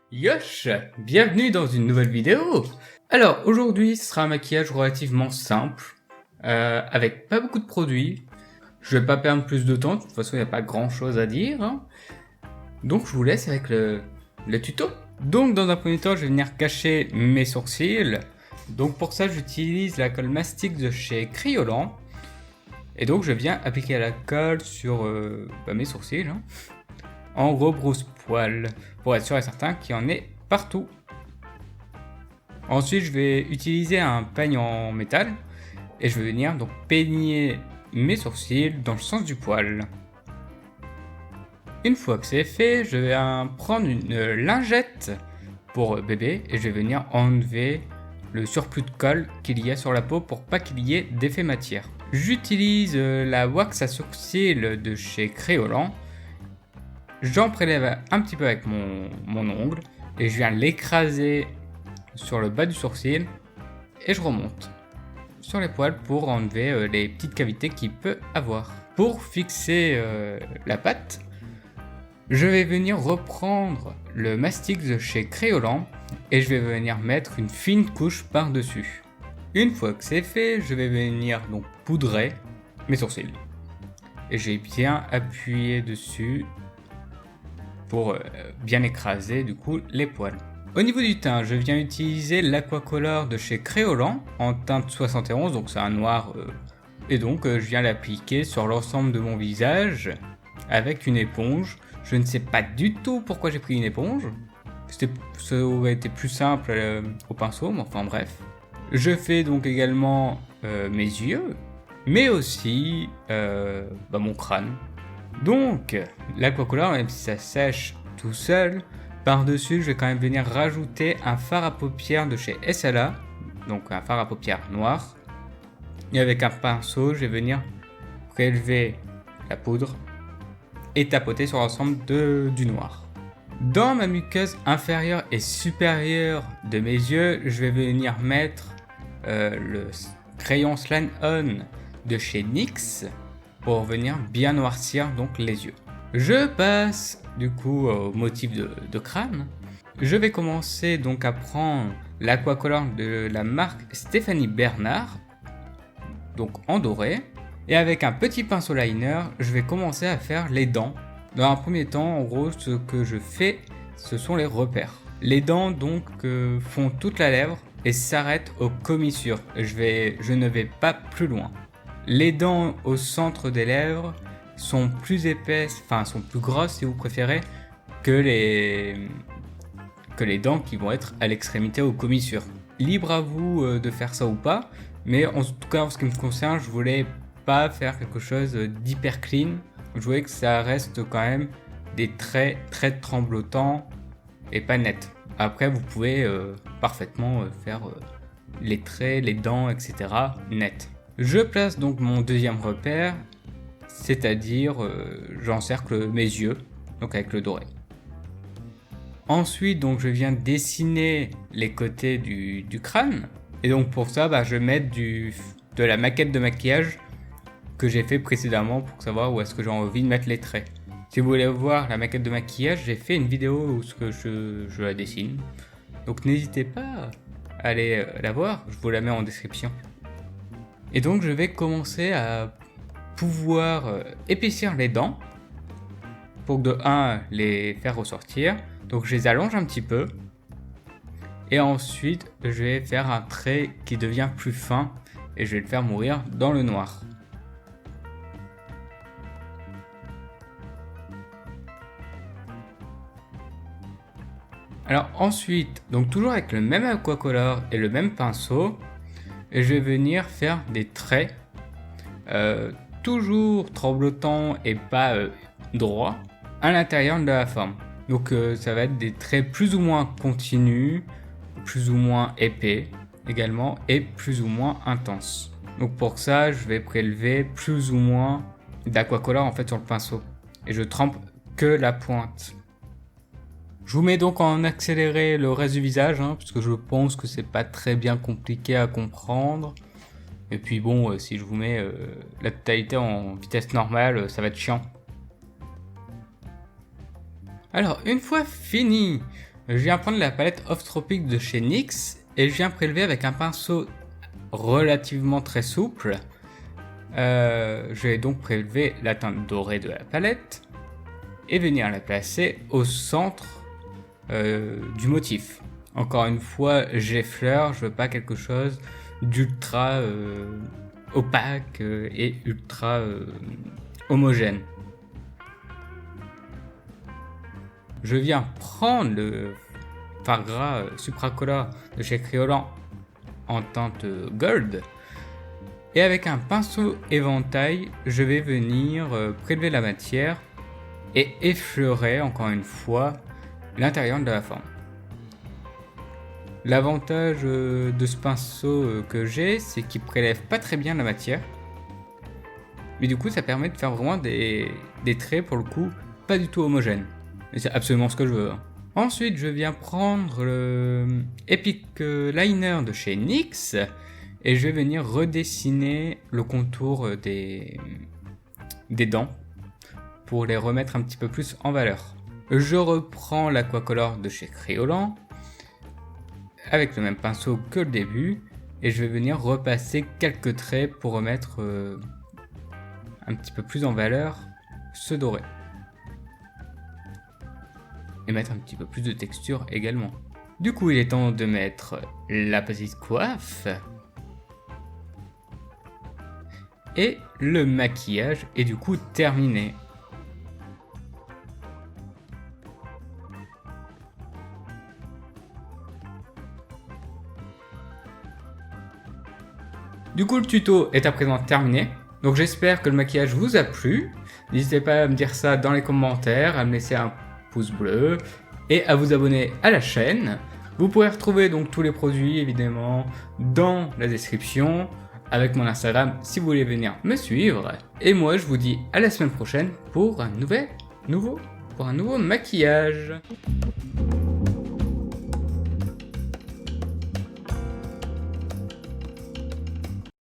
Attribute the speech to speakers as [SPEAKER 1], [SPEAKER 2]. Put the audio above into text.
[SPEAKER 1] Yosh, bienvenue dans une nouvelle vidéo. Alors aujourd'hui ce sera un maquillage relativement simple, avec pas beaucoup de produits. Je vais pas perdre plus de temps, de toute façon il n'y a pas grand chose à dire, hein. Donc je vous laisse avec le tuto. Donc dans un premier temps je vais venir cacher mes sourcils. Donc pour ça j'utilise la colle mastic de chez Kryolan. Et donc je viens appliquer la colle sur mes sourcils, hein, en rebrousse-poil, pour être sûr et certain qu'il y en ait partout. Ensuite je vais utiliser un peigne en métal et je vais venir donc peigner mes sourcils dans le sens du poil. Une fois que c'est fait, je vais prendre une lingette pour bébé et je vais venir enlever le surplus de colle qu'il y a sur la peau pour pas qu'il y ait d'effet matière. J'utilise la wax à sourcils de chez Kryolan. J'en prélève un petit peu avec mon ongle et je viens l'écraser sur le bas du sourcil et je remonte sur les poils pour enlever les petites cavités qu'il peut avoir. Pour fixer la pâte, je vais venir reprendre le mastic de chez Kryolan et je vais venir mettre une fine couche par-dessus. Une fois que c'est fait, je vais venir donc poudrer mes sourcils. Et je vais bien appuyer dessus pour bien écraser du coup les poils. Au niveau du teint, je viens utiliser l'Aquacolor de chez Kryolan en teinte 71, donc c'est un noir. Et donc je viens l'appliquer sur l'ensemble de mon visage avec une éponge. Je ne sais pas du tout pourquoi j'ai pris une éponge. Ça aurait été plus simple au pinceau, mais enfin bref. Je fais donc également mes yeux, mais aussi mon crâne. Donc, l'Aquacolor, même si ça sèche tout seul, par-dessus, je vais quand même venir rajouter un fard à paupières de chez SLA, donc un fard à paupières noir. Et avec un pinceau, je vais venir prélever la poudre et tapoter sur l'ensemble du noir. Dans ma muqueuse inférieure et supérieure de mes yeux, je vais venir mettre le crayon Slime On de chez NYX pour venir bien noircir donc les yeux. Je passe du coup au motif de crâne. Je vais commencer donc à prendre l'Aquacolor de la marque Stéphanie Bernard, donc en doré. Et avec un petit pinceau liner, je vais commencer à faire les dents. Dans un premier temps, en gros, ce que je fais, ce sont les repères. Les dents donc font toute la lèvre et s'arrêtent aux commissures. Je ne vais pas plus loin. Les dents au centre des lèvres sont plus épaisses, enfin sont plus grosses si vous préférez, que les dents qui vont être à l'extrémité aux commissures. Libre à vous de faire ça ou pas, mais en tout cas en ce qui me concerne, je voulais pas faire quelque chose d'hyper clean. Je voulais que ça reste quand même des traits très tremblotants et pas nets. Après vous pouvez parfaitement faire les traits, les dents, etc. nets. Je place donc mon deuxième repère, c'est-à-dire j'encercle mes yeux, donc avec le doré. Ensuite, donc je viens dessiner les côtés du crâne, et donc pour ça, je vais mettre de la maquette de maquillage que j'ai fait précédemment pour savoir où est-ce que j'ai envie de mettre les traits. Si vous voulez voir la maquette de maquillage, j'ai fait une vidéo où je la dessine, donc n'hésitez pas à aller la voir, je vous la mets en description. Et donc je vais commencer à pouvoir épaissir les dents pour de 1 les faire ressortir. Donc je les allonge un petit peu et ensuite je vais faire un trait qui devient plus fin et je vais le faire mourir dans le noir. Alors ensuite, donc toujours avec le même Aquacolor et le même pinceau, je vais venir faire des traits toujours tremblotants et pas droits à l'intérieur de la forme. Donc ça va être des traits plus ou moins continus, plus ou moins épais également et plus ou moins intenses. Donc pour ça, je vais prélever plus ou moins d'Aquacolor en fait sur le pinceau et je trempe que la pointe. Je vous mets donc en accéléré le reste du visage, parce que je pense que c'est pas très bien compliqué à comprendre. Et puis bon, si je vous mets la totalité en vitesse normale, ça va être chiant. Alors, une fois fini Je viens prendre la palette Off Tropic de chez NYX et je viens prélever avec un pinceau relativement très souple. Je vais donc prélever la teinte dorée de la palette et venir la placer au centre du motif. Encore une fois, j'effleure, je veux pas quelque chose d'ultra opaque et ultra homogène. Je viens prendre le fard gras Supracolor de chez Kryolan en teinte gold et avec un pinceau éventail, je vais venir prélever la matière et effleurer encore une fois l'intérieur de la forme. L'avantage de ce pinceau que j'ai, c'est qu'il prélève pas très bien la matière, mais du coup ça permet de faire vraiment des traits pour le coup pas du tout homogènes. Et c'est absolument ce que je veux. Ensuite, je viens prendre le Epic Liner de chez NYX et je vais venir redessiner le contour des dents pour les remettre un petit peu plus en valeur. Je reprends l'Aquacolor de chez Kryolan avec le même pinceau que le début et je vais venir repasser quelques traits pour remettre un petit peu plus en valeur ce doré. Et mettre un petit peu plus de texture également. Du coup, il est temps de mettre la petite coiffe. Et le maquillage est du coup terminé. Du coup, le tuto est à présent terminé. Donc j'espère que le maquillage vous a plu. N'hésitez pas à me dire ça dans les commentaires, à me laisser un pouce bleu et à vous abonner à la chaîne. Vous pourrez retrouver donc tous les produits évidemment dans la description avec mon Instagram si vous voulez venir me suivre. Et moi je vous dis à la semaine prochaine pour un nouveau maquillage.